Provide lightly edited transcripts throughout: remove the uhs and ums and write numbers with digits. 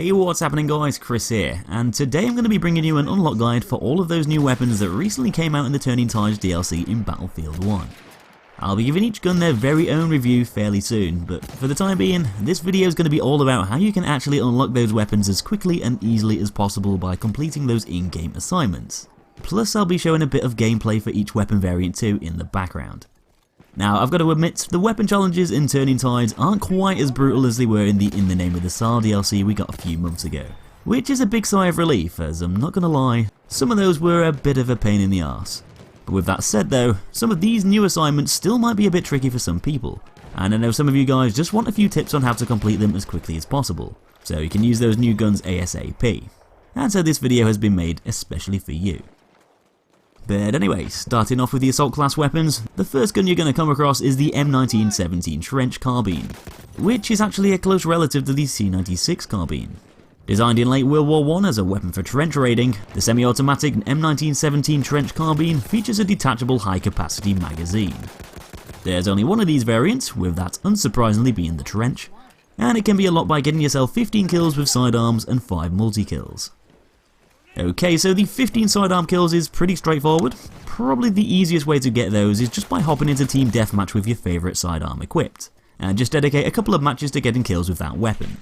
Hey, what's happening guys, Chris here, and today I'm going to be bringing you an unlock guide for all of those new weapons that recently came out in the Turning Tides DLC in Battlefield 1. I'll be giving each gun their very own review fairly soon, but for the time being, this video is going to be all about how you can actually unlock those weapons as quickly and easily as possible by completing those in-game assignments. Plus I'll be showing a bit of gameplay for each weapon variant too in the background. Now, I've got to admit, the weapon challenges in Turning Tides aren't quite as brutal as they were in the In the Name of the SAR DLC we got a few months ago. Which is a big sigh of relief, as I'm not gonna lie, some of those were a bit of a pain in the arse. But with that said though, some of these new assignments still might be a bit tricky for some people, and I know some of you guys just want a few tips on how to complete them as quickly as possible, so you can use those new guns ASAP. And so this video has been made especially for you. But anyway, starting off with the assault class weapons, the first gun you're going to come across is the M1917 Trench Carbine, which is actually a close relative to the C96 Carbine. Designed in late World War I as a weapon for trench raiding, the semi-automatic M1917 Trench Carbine features a detachable high-capacity magazine. There's only one of these variants, with that unsurprisingly being the Trench, and it can be unlocked by getting yourself 15 kills with sidearms and 5 multi-kills. Okay, so the 15 sidearm kills is pretty straightforward. Probably the easiest way to get those is just by hopping into Team Deathmatch with your favourite sidearm equipped, and just dedicate a couple of matches to getting kills with that weapon.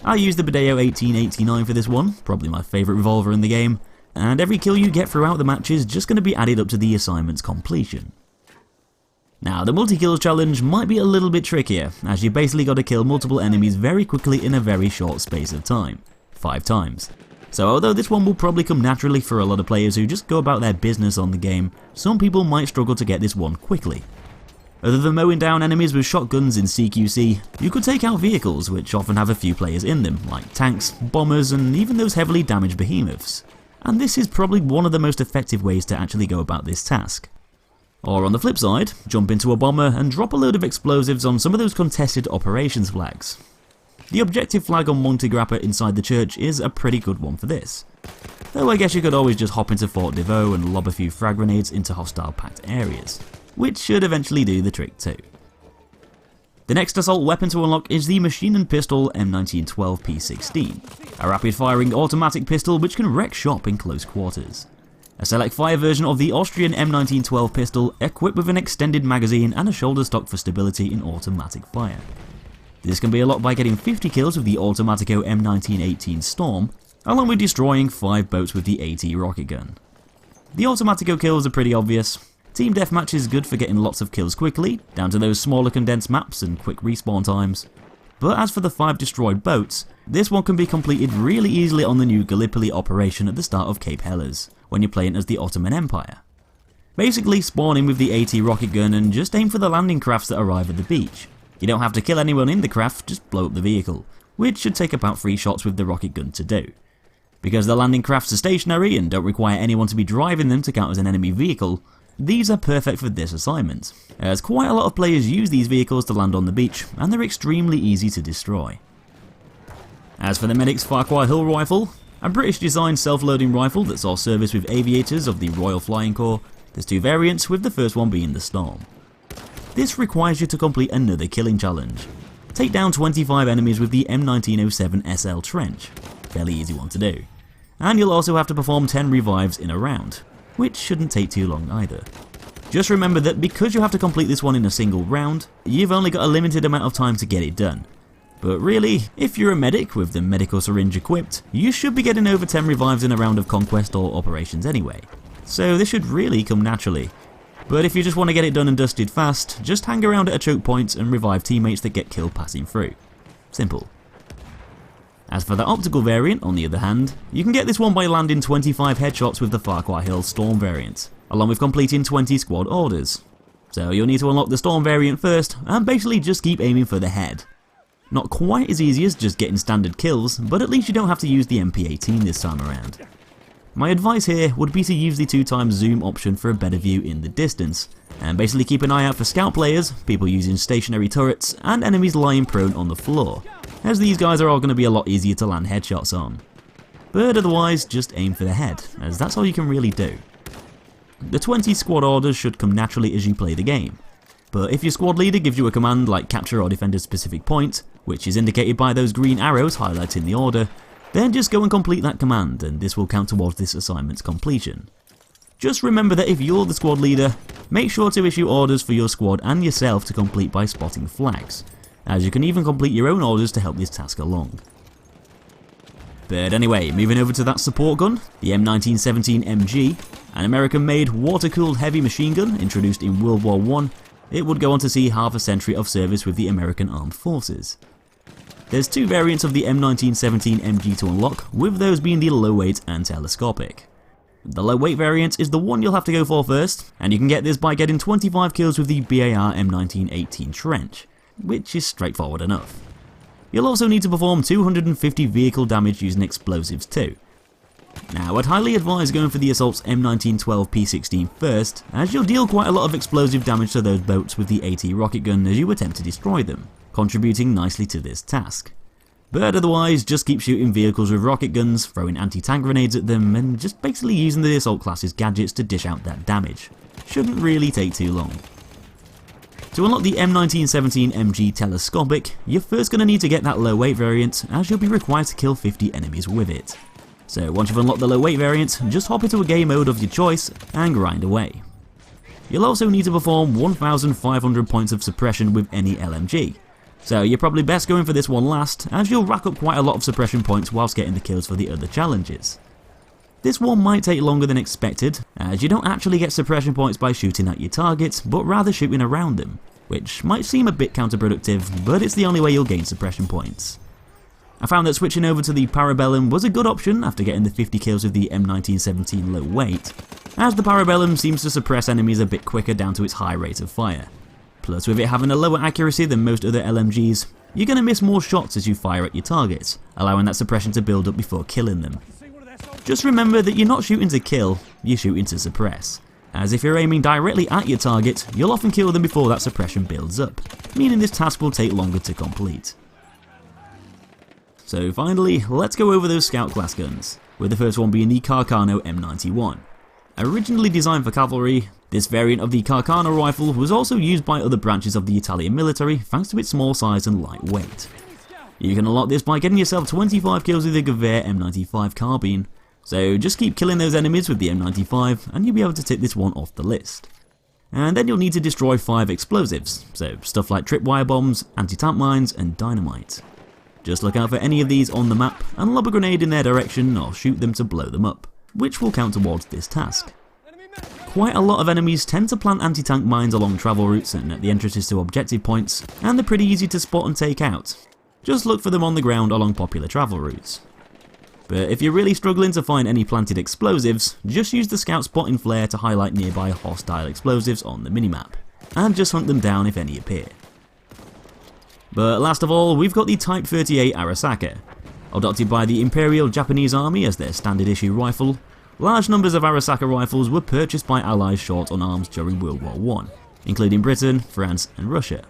I used the BAR M1918 for this one, probably my favourite revolver in the game, and every kill you get throughout the match is just going to be added up to the assignment's completion. Now, the multi-kills challenge might be a little bit trickier, as you basically got to kill multiple enemies very quickly in a very short space of time, 5 times. So although this one will probably come naturally for a lot of players who just go about their business on the game, some people might struggle to get this one quickly. Other than mowing down enemies with shotguns in CQC, you could take out vehicles which often have a few players in them, like tanks, bombers, and even those heavily damaged behemoths. And this is probably one of the most effective ways to actually go about this task. Or on the flip side, jump into a bomber and drop a load of explosives on some of those contested operations flags. The objective flag on Monte Grappa inside the church is a pretty good one for this. Though I guess you could always just hop into Fort Devoe and lob a few frag grenades into hostile packed areas, which should eventually do the trick too. The next assault weapon to unlock is the Maschinenpistole M1912 P16, a rapid firing automatic pistol which can wreck shop in close quarters. A select fire version of the Austrian M1912 pistol equipped with an extended magazine and a shoulder stock for stability in automatic fire. This can be unlocked by getting 50 kills with the Automatico M1918 Storm, along with destroying 5 boats with the AT rocket gun. The Automatico kills are pretty obvious. Team Deathmatch is good for getting lots of kills quickly, down to those smaller condensed maps and quick respawn times. But as for the 5 destroyed boats, this one can be completed really easily on the new Gallipoli operation at the start of Cape Helles, when you're playing as the Ottoman Empire. Basically spawn in with the AT rocket gun and just aim for the landing crafts that arrive at the beach. You don't have to kill anyone in the craft, just blow up the vehicle, which should take about 3 shots with the rocket gun to do. Because the landing crafts are stationary and don't require anyone to be driving them to count as an enemy vehicle, these are perfect for this assignment, as quite a lot of players use these vehicles to land on the beach, and they're extremely easy to destroy. As for the medic's Farquhar-Hill rifle, a British designed self-loading rifle that saw service with aviators of the Royal Flying Corps, there's 2 variants, with the first one being the Storm. This requires you to complete another killing challenge. Take down 25 enemies with the M1907 SL Trench, fairly easy one to do. And you'll also have to perform 10 revives in a round, which shouldn't take too long either. Just remember that because you have to complete this one in a single round, you've only got a limited amount of time to get it done. But really, if you're a medic with the medical syringe equipped, you should be getting over 10 revives in a round of conquest or operations anyway. So this should really come naturally. But if you just want to get it done and dusted fast, just hang around at a choke point and revive teammates that get killed passing through. Simple. As for the Optical variant, on the other hand, you can get this one by landing 25 headshots with the Farquhar-Hill Storm variant, along with completing 20 squad orders. So you'll need to unlock the Storm variant first, and basically just keep aiming for the head. Not quite as easy as just getting standard kills, but at least you don't have to use the MP18 this time around. My advice here would be to use the 2x zoom option for a better view in the distance, and basically keep an eye out for scout players, people using stationary turrets, and enemies lying prone on the floor, as these guys are all going to be a lot easier to land headshots on. But otherwise, just aim for the head, as that's all you can really do. The 20 squad orders should come naturally as you play the game, but if your squad leader gives you a command like capture or defend a specific point, which is indicated by those green arrows highlighting the order, then just go and complete that command and this will count towards this assignment's completion. Just remember that if you're the squad leader, make sure to issue orders for your squad and yourself to complete by spotting flags, as you can even complete your own orders to help this task along. But anyway, moving over to that support gun, the M1917 MG, an American-made water-cooled heavy machine gun introduced in World War I, it would go on to see half a century of service with the American Armed Forces. There's two variants of the M1917 MG to unlock, with those being the low weight and telescopic. The low weight variant is the one you'll have to go for first, and you can get this by getting 25 kills with the BAR M1918 Trench, which is straightforward enough. You'll also need to perform 250 vehicle damage using explosives too. Now, I'd highly advise going for the Assault's M1912 P16 first, as you'll deal quite a lot of explosive damage to those boats with the AT rocket gun as you attempt to destroy them, contributing nicely to this task. But otherwise, just keep shooting vehicles with rocket guns, throwing anti-tank grenades at them, and just basically using the Assault class's gadgets to dish out that damage. Shouldn't really take too long. To unlock the M1917 MG telescopic, you're first going to need to get that low weight variant, as you'll be required to kill 50 enemies with it. So once you've unlocked the low weight variant, just hop into a game mode of your choice and grind away. You'll also need to perform 1,500 points of suppression with any LMG. So you're probably best going for this one last, as you'll rack up quite a lot of suppression points whilst getting the kills for the other challenges. This one might take longer than expected, as you don't actually get suppression points by shooting at your targets, but rather shooting around them, which might seem a bit counterproductive, but it's the only way you'll gain suppression points. I found that switching over to the Parabellum was a good option after getting the 50 kills with the M1917 low weight, as the Parabellum seems to suppress enemies a bit quicker down to its high rate of fire. Plus, with it having a lower accuracy than most other LMGs, you're going to miss more shots as you fire at your targets, allowing that suppression to build up before killing them. Just remember that you're not shooting to kill, you're shooting to suppress, as if you're aiming directly at your target, you'll often kill them before that suppression builds up, meaning this task will take longer to complete. So finally, let's go over those scout class guns, with the first one being the Carcano M91. Originally designed for cavalry, this variant of the Carcano rifle was also used by other branches of the Italian military thanks to its small size and light weight. You can unlock this by getting yourself 25 kills with the Gewehr M95 Carbine, so just keep killing those enemies with the M95 and you'll be able to tick this one off the list. And then you'll need to destroy 5 explosives, so stuff like tripwire bombs, anti-tank mines and dynamite. Just look out for any of these on the map and lob a grenade in their direction or shoot them to blow them up, which will count towards this task. Quite a lot of enemies tend to plant anti-tank mines along travel routes and at the entrances to objective points, and they're pretty easy to spot and take out. Just look for them on the ground along popular travel routes. But if you're really struggling to find any planted explosives, just use the scout spotting flare to highlight nearby hostile explosives on the minimap, and just hunt them down if any appear. But last of all, we've got the Type 38 Arisaka. Adopted by the Imperial Japanese Army as their standard issue rifle, large numbers of Arisaka rifles were purchased by allies short on arms during World War I, including Britain, France and Russia.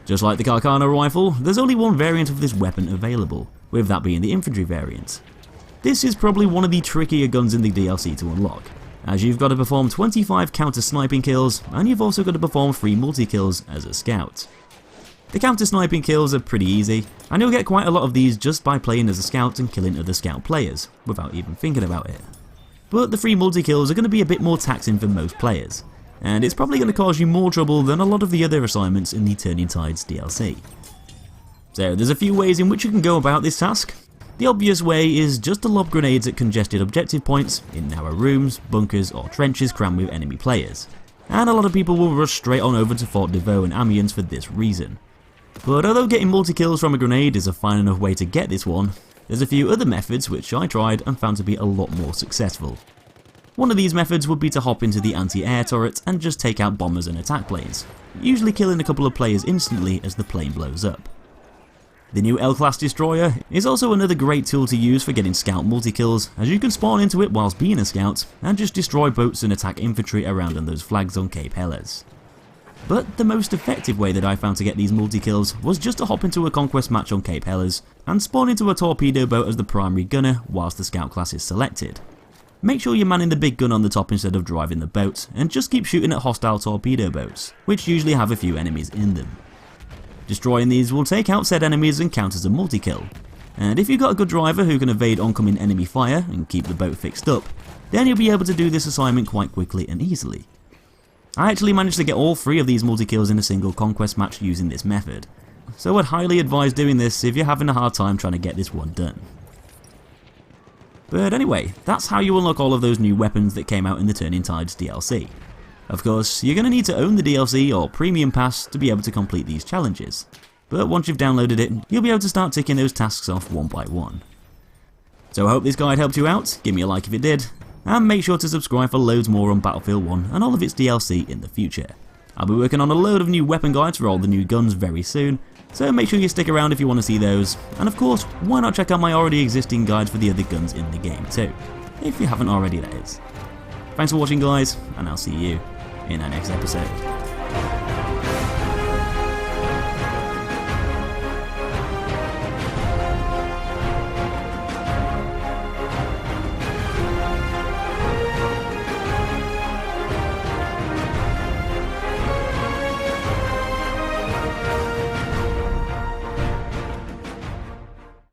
Just like the Carcano rifle, there's only one variant of this weapon available, with that being the infantry variant. This is probably one of the trickier guns in the DLC to unlock, as you've got to perform 25 counter-sniping kills, and you've also got to perform 3 multi-kills as a scout. The counter-sniping kills are pretty easy, and you'll get quite a lot of these just by playing as a scout and killing other scout players, without even thinking about it. But the 3 multi-kills are going to be a bit more taxing for most players, and it's probably going to cause you more trouble than a lot of the other assignments in the Turning Tides DLC. So there's a few ways in which you can go about this task. The obvious way is just to lob grenades at congested objective points, in narrow rooms, bunkers or trenches crammed with enemy players, and a lot of people will rush straight on over to Fort de Vaux and Amiens for this reason. But although getting multi-kills from a grenade is a fine enough way to get this one, there's a few other methods which I tried and found to be a lot more successful. One of these methods would be to hop into the anti-air turret and just take out bombers and attack planes, usually killing a couple of players instantly as the plane blows up. The new L-Class destroyer is also another great tool to use for getting scout multi-kills, as you can spawn into it whilst being a scout and just destroy boats and attack infantry around on those flags on Cape Helles. But the most effective way that I found to get these multi-kills was just to hop into a conquest match on Cape Helles and spawn into a torpedo boat as the primary gunner whilst the scout class is selected. Make sure you're manning the big gun on the top instead of driving the boat, and just keep shooting at hostile torpedo boats, which usually have a few enemies in them. Destroying these will take out said enemies and count as a multi-kill. And if you've got a good driver who can evade oncoming enemy fire and keep the boat fixed up, then you'll be able to do this assignment quite quickly and easily. I actually managed to get all 3 of these multi-kills in a single conquest match using this method, so I'd highly advise doing this if you're having a hard time trying to get this one done. But anyway, that's how you unlock all of those new weapons that came out in the Turning Tides DLC. Of course, you're going to need to own the DLC or Premium Pass to be able to complete these challenges, but once you've downloaded it, you'll be able to start ticking those tasks off one by one. So I hope this guide helped you out, give me a like if it did, and make sure to subscribe for loads more on Battlefield 1 and all of its DLC in the future. I'll be working on a load of new weapon guides for all the new guns very soon, so make sure you stick around if you want to see those, and of course, why not check out my already existing guides for the other guns in the game too, if you haven't already, that is. Thanks for watching guys, and I'll see you in our next episode.